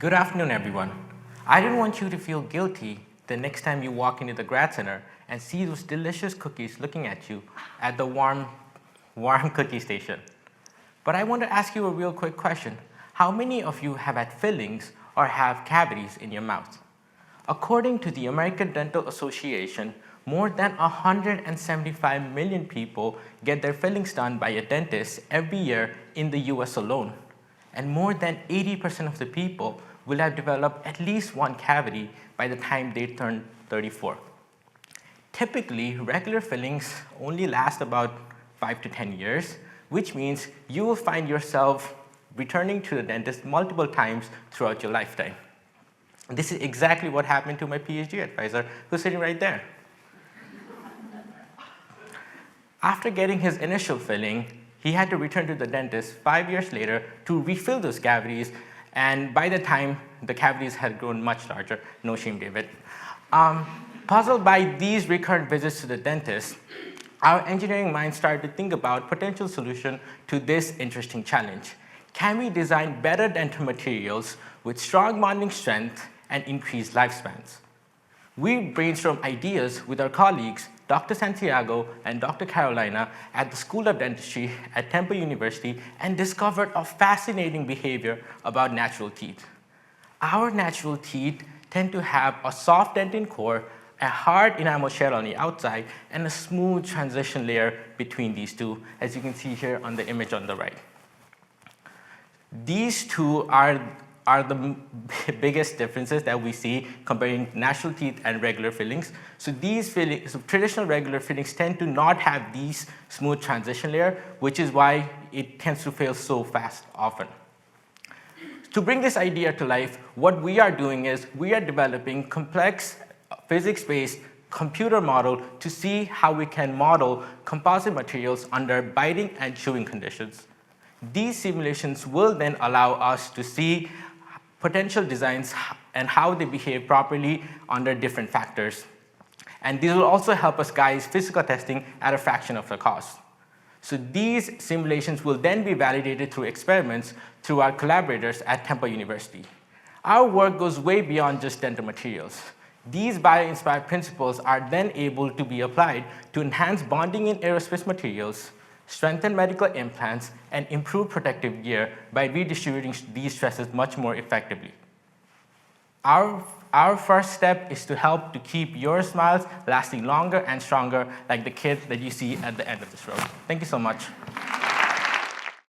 Good afternoon, everyone. I didn't want you to feel guilty the next time you walk into the grad center and see those delicious cookies looking at you at the warm cookie station. But I want to ask you a real quick question. How many of you have had fillings or have cavities in your mouth? According to the American Dental Association, more than 175 million people get their fillings done by a dentist every year in the US alone. And more than 80% of the people will have developed at least one cavity by the time they turn 34. Typically, regular fillings only last about 5 to 10 years, which means you will find yourself returning to the dentist multiple times throughout your lifetime. This is exactly what happened to my PhD advisor, who's sitting right there. After getting his initial filling, he had to return to the dentist 5 years later to refill those cavities, and by the time the cavities had grown much larger, no shame, David. Puzzled by these recurrent visits to the dentist, our engineering mind started to think about potential solution to this interesting challenge. Can we design better dental materials with strong bonding strength and increased lifespans? We brainstormed ideas with our colleagues, Dr. Santiago and Dr. Carolina at the School of Dentistry at Temple University, and discovered a fascinating behavior about natural teeth. Our natural teeth tend to have a soft dentin core, a hard enamel shell on the outside, and a smooth transition layer between these two, as you can see here on the image on the right. These two are the biggest differences that we see comparing natural teeth and regular fillings. So these fillings, traditional regular fillings tend to not have these smooth transition layer, which is why it tends to fail so fast often. To bring this idea to life, what we are doing is we are developing complex physics-based computer model to see how we can model composite materials under biting and chewing conditions. These simulations will then allow us to see potential designs and how they behave properly under different factors. And these will also help us guide physical testing at a fraction of the cost. So these simulations will then be validated through experiments through our collaborators at Temple University. Our work goes way beyond just dental materials. These bio-inspired principles are then able to be applied to enhance bonding in aerospace materials, strengthen medical implants, and improve protective gear by redistributing these stresses much more effectively. Our first step is to help to keep your smiles lasting longer and stronger, like the kid that you see at the end of this road. Thank you so much.